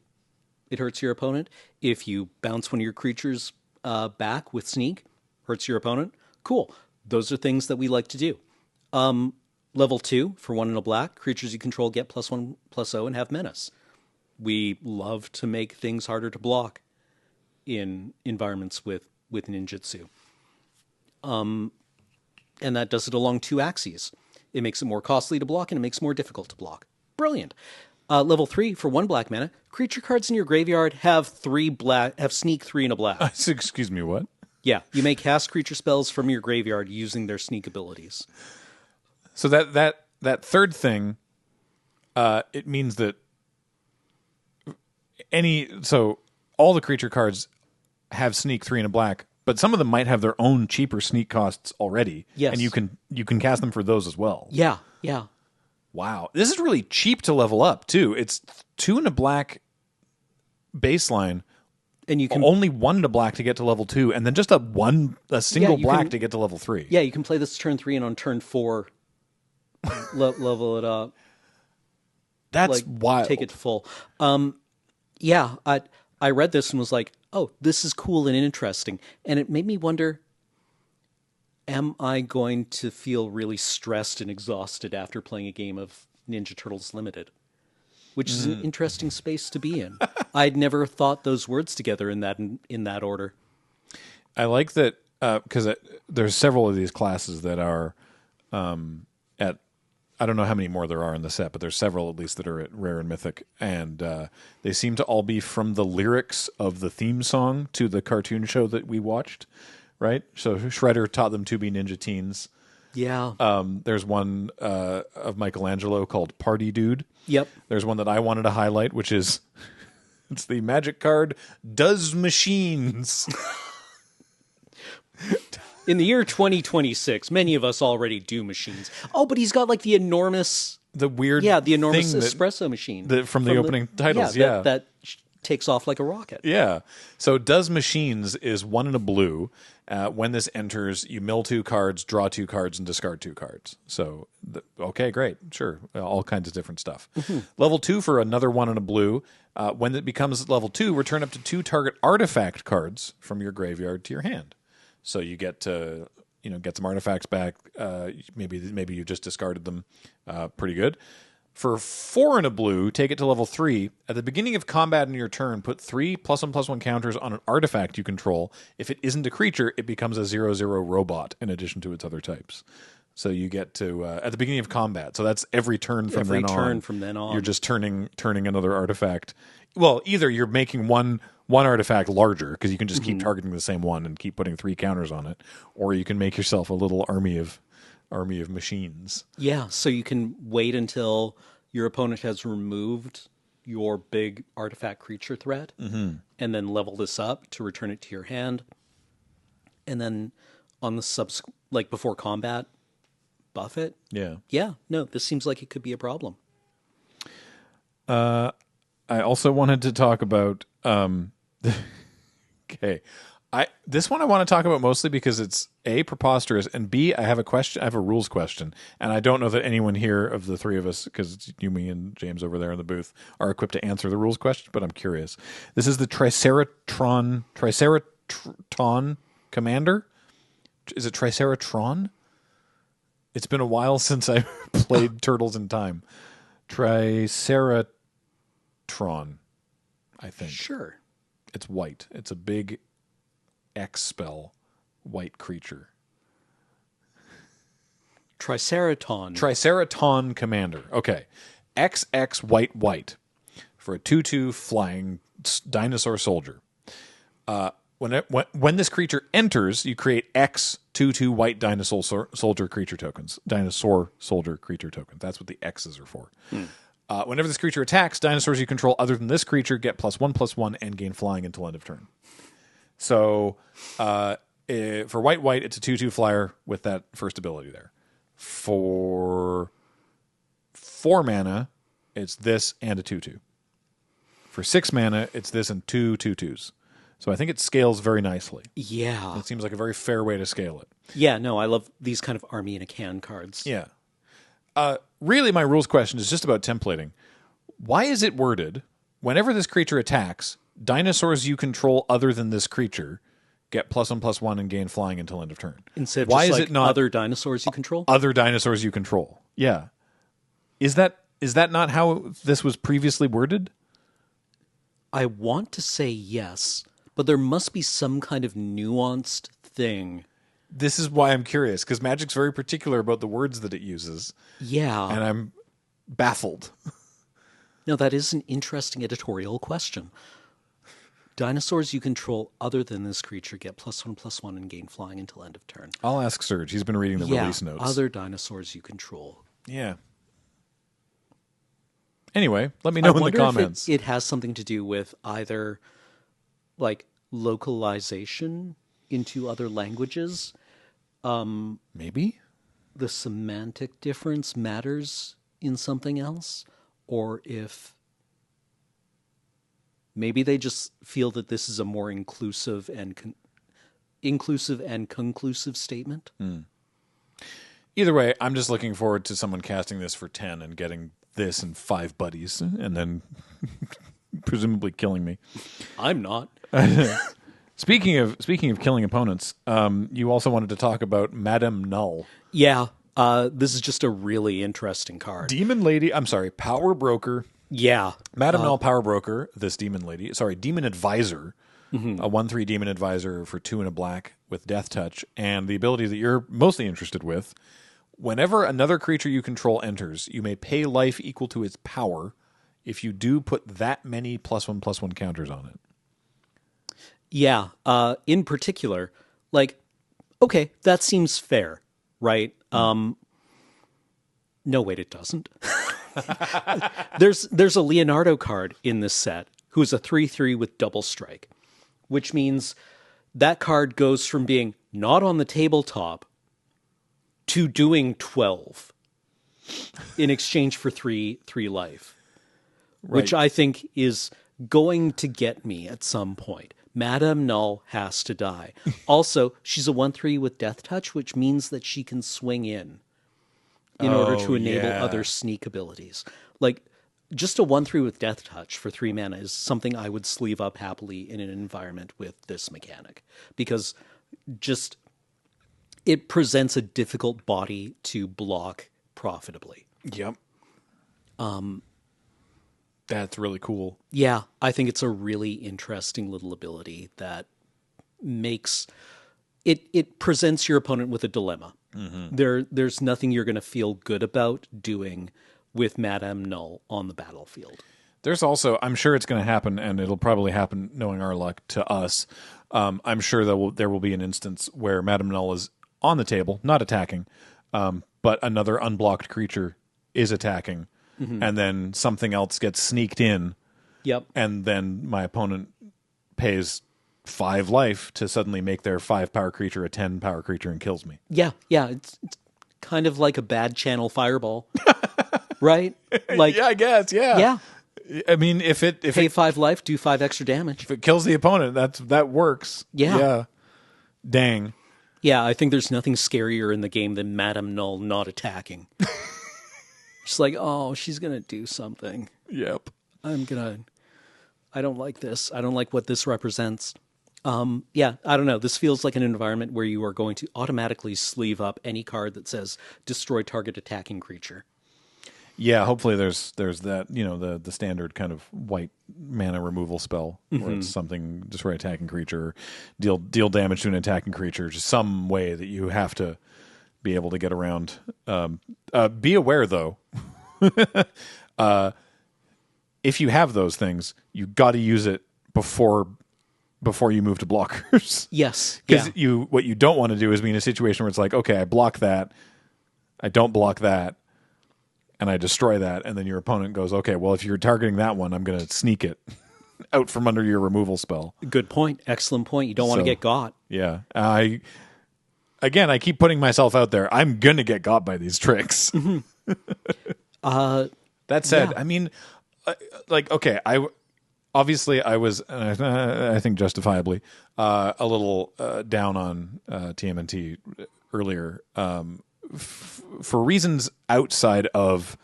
it hurts your opponent. If you bounce one of your creatures back with sneak, hurts your opponent. Cool. Those are things that we like to do. Level 2, for 1 and a black, creatures you control get +1/+0 and have menace. We love to make things harder to block in environments with ninjutsu. And that does it along 2 axes. It makes it more costly to block, and it makes it more difficult to block. Brilliant. Level 3, for 1 black mana, creature cards in your graveyard have sneak 3 and a black. Excuse me, what? Yeah, you may cast creature spells from your graveyard using their sneak abilities. So that third thing, it means that all the creature cards have sneak 3 and a black, but some of them might have their own cheaper sneak costs already. Yes. And you can cast them for those as well. Yeah. Wow. This is really cheap to level up, too. It's 2 and a black baseline, and you can only 1 and a black to get to level 2, and then just a single black to get to level 3. Yeah, you can play this turn 3, and on turn 4, level it up. That's wild. Take it to full. I read this and was like, oh, this is cool and interesting. And it made me wonder, am I going to feel really stressed and exhausted after playing a game of Ninja Turtles Limited? Which is an interesting space to be in. I'd never thought those words together in that order. I like that because there's several of these classes that are at, I don't know how many more there are in the set, but there's several at least that are at Rare and Mythic, and they seem to all be from the lyrics of the theme song to the cartoon show that we watched, right? So Shredder taught them to be Ninja Teens. Yeah. There's one of Michelangelo called Party Dude. Yep. There's one that I wanted to highlight, which is it's the magic card Does Machines. In the year 2026, many of us already do machines. Oh, but he's got like the enormous espresso machine from the opening titles. That takes off like a rocket. Yeah. So Does Machines is 1 and a blue. When this enters, you mill 2 cards, draw 2 cards, and discard 2 cards. So, okay, great. Sure. All kinds of different stuff. Mm-hmm. Level 2 for another 1 and a blue. When it becomes level 2, return up to 2 target artifact cards from your graveyard to your hand. So you get to, get some artifacts back. Maybe you just discarded them. Pretty good. For 4 and a blue, take it to level 3. At the beginning of combat in your turn, put 3 +1/+1 counters on an artifact you control. If it isn't a creature, it becomes a 0/0 robot in addition to its other types. So you get to at the beginning of combat. So that's every turn from then on. Every turn from then on. You're just turning another artifact. Well, either you're making one artifact larger because you can just keep targeting the same one and keep putting 3 counters on it, or you can make yourself a little army of machines. Yeah, so you can wait until your opponent has removed your big artifact creature threat, and then level this up to return it to your hand, and then on the like before combat, buff it. Yeah. No, this seems like it could be a problem. I also wanted to talk about. Okay. This one I want to talk about mostly because it's A, preposterous, and B, I have a question. I have a rules question, and I don't know that anyone here of the 3 of us, because it's you, me, and James over there in the booth, are equipped to answer the rules question. But I'm curious. This is the Triceratron Commander. Is it Triceratron? It's been a while since I played Turtles in Time. Triceratron, I think. Sure. It's white. It's a big X spell white creature. Triceraton Commander. Okay. XX white for a 2/2 flying dinosaur soldier. When this creature enters, you create X 2/2 white dinosaur soldier creature tokens. Dinosaur soldier creature tokens. That's what the X's are for. Whenever this creature attacks, dinosaurs you control other than this creature get +1/+1 and gain flying until end of turn. So for white, it's a 2/2 flyer with that first ability there. For 4 mana, it's this and a 2/2. For 6 mana, it's this and 2 2/2s. So I think it scales very nicely. Yeah. It seems like a very fair way to scale it. Yeah, no, I love these kind of army in a can cards. Yeah. Really, my rules question is just about templating. Why is it worded, whenever this creature attacks, dinosaurs you control other than this creature get +1/+1 and gain flying until end of turn? Instead of why just is like it not other dinosaurs you control? Other dinosaurs you control. Yeah. Is that not how this was previously worded? I want to say yes, but there must be some kind of nuanced thing. This is why I'm curious, because Magic's very particular about the words that it uses. Yeah. And I'm baffled. No, that is an interesting editorial question. Dinosaurs you control other than this creature get +1/+1 and gain flying until end of turn. I'll ask Serge. He's been reading the release notes. Other dinosaurs you control. Yeah. Anyway, let me know in the comments. If it has something to do with either like localization into other languages. Maybe the semantic difference matters in something else, or if maybe they just feel that this is a more inclusive and conclusive statement. Either way, I'm just looking forward to someone casting this for 10 and getting this and 5 buddies and then presumably killing me. I'm not. Speaking of killing opponents, you also wanted to talk about Madame Null. Yeah, this is just a really interesting card. Demon Lady, I'm sorry, Power Broker. Yeah. Madame Null Power Broker, this Demon Lady, Demon Advisor, a 1/3 Demon Advisor for 2 and a black with Death Touch, and the ability that you're mostly interested with. Whenever another creature you control enters, you may pay life equal to its power. If you do, put that many +1/+1 counters on it. Yeah, in particular, like, okay, that seems fair, right? No, wait, it doesn't. There's a Leonardo card in this set who is a 3/3 with double strike, which means that card goes from being not on the tabletop to doing 12 in exchange for 3 life, which I think is going to get me at some point. Madame Null has to die. Also, she's a 1/3 with Death Touch, which means that she can swing in order to enable other sneak abilities. Like, just a 1/3 with Death Touch for 3 mana is something I would sleeve up happily in an environment with this mechanic. Because just, it presents a difficult body to block profitably. Yep. That's really cool. Yeah, I think it's a really interesting little ability that makes it presents your opponent with a dilemma. There's nothing you're going to feel good about doing with Madame Null on the battlefield. There's also, I'm sure it's going to happen, and it'll probably happen, knowing our luck, to us. I'm sure there will be an instance where Madame Null is on the table, not attacking, but another unblocked creature is attacking, and then something else gets sneaked in, Yep. and then my opponent pays 5 life to suddenly make their 5 power creature a 10 power creature and kills me. Yeah. It's kind of like a bad channel fireball, right? Like, Yeah, I guess. Yeah. yeah. I mean, if Pay it 5 life, do 5 extra damage. if it kills the opponent, that works. Yeah. Yeah. Dang. Yeah, I think there's nothing scarier in the game than Madame Null not attacking. She's like, oh, she's gonna do something. Yep. I don't like this. I don't like what this represents. Yeah, I don't know. This feels like an environment where you are going to automatically sleeve up any card that says destroy target attacking creature. Yeah, hopefully there's that, the standard kind of white mana removal spell where it's something, destroy attacking creature, deal damage to an attacking creature, just some way that you have to be able to get around. Be aware though, if you have those things, you got to use it before you move to blockers. Yes. Because Yeah. what you don't want to do is be in a situation where it's like, okay, I block that, I don't block that, and I destroy that, and then your opponent goes, okay, well, if you're targeting that one, I'm going to sneak it out from under your removal spell. Good point. Excellent point. You don't want to get got. Yeah. I keep putting myself out there. I'm going to get got by these tricks. That said, Yeah. I mean, okay, I was, I think justifiably, a little down on TMNT earlier, for reasons outside of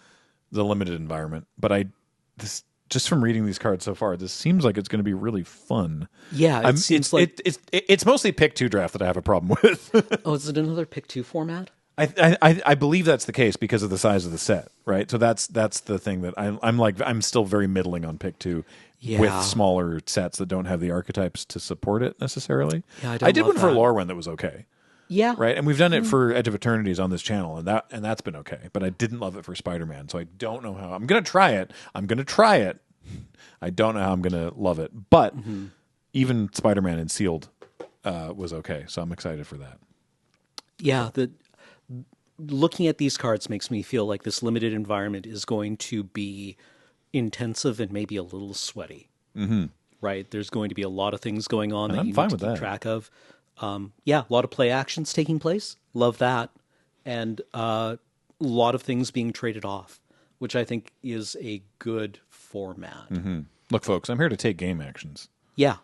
the limited environment. But just from reading these cards so far, this seems like it's going to be really fun. Yeah, it seems like... It's mostly pick 2 draft that I have a problem with. Oh, is it another pick 2 format? I believe that's the case because of the size of the set, right? So that's the thing that I'm still very middling on pick 2 with smaller sets that don't have the archetypes to support it necessarily. Yeah, I did one for that. Lorwyn that was okay. Yeah. Right, and we've done it for Edge of Eternities on this channel, and that's been okay. But I didn't love it for Spider-Man, so I don't know how. I'm gonna try it. I don't know how I'm gonna love it, but even Spider-Man and Sealed was okay, so I'm excited for that. Yeah, looking at these cards makes me feel like this limited environment is going to be intensive and maybe a little sweaty. Mm-hmm. Right? There's going to be a lot of things going on that I'm you fine need with to keep that. track of. Yeah, a lot of play actions taking place. Love that. And a lot of things being traded off, which I think is a good format. Mm-hmm. Look, folks, I'm here to take game actions. Yeah.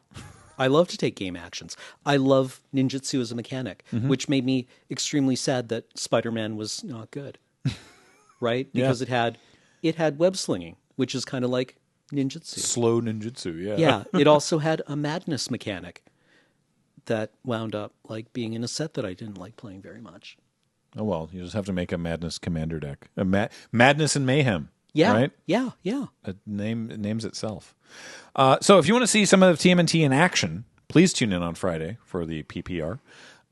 I love to take game actions. I love ninjutsu as a mechanic, which made me extremely sad that Spider-Man was not good. Right? Because it had web slinging, which is kind of like ninjutsu. Slow ninjutsu, yeah. Yeah. It also had a madness mechanic that wound up like being in a set that I didn't like playing very much. Oh, well, you just have to make a Madness Commander deck. Madness and Mayhem. Yeah. Right? Yeah. It names itself. So if you want to see some of TMNT in action, please tune in on Friday for the PPR.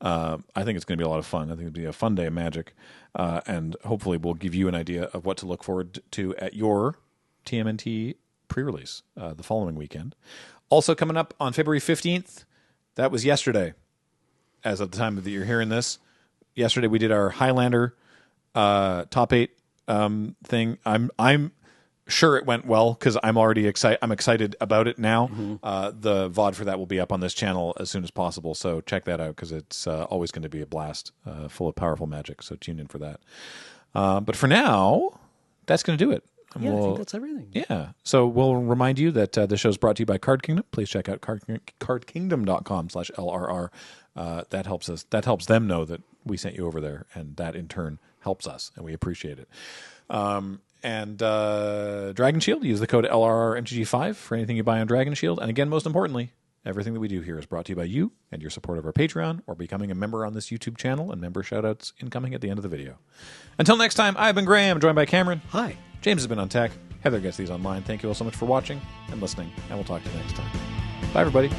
I think it's going to be a lot of fun. I think it'll be a fun day of Magic. And hopefully we'll give you an idea of what to look forward to at your TMNT pre-release the following weekend. Also coming up on February 15th, that was yesterday, as of the time that you're hearing this. Yesterday we did our Highlander top 8 thing. I'm sure it went well because I'm already excited. I'm excited about it now. The VOD for that will be up on this channel as soon as possible. So check that out because it's always going to be a blast, full of powerful magic. So tune in for that. But for now, that's going to do it. I think that's everything. Yeah. So we'll remind you that the show is brought to you by Card Kingdom. Please check out cardkingdom.com/LRR. That helps us. That helps them know that we sent you over there, and that in turn helps us, and we appreciate it. And Dragon Shield, use the code LRRMTG5 for anything you buy on Dragon Shield. And again, most importantly, everything that we do here is brought to you by you and your support of our Patreon or becoming a member on this YouTube channel, and member shoutouts incoming at the end of the video. Until next time, I've been Graham, joined by Cameron. Hi. James has been on tech. Heather gets these online. Thank you all so much for watching and listening, and we'll talk to you next time. Bye, everybody.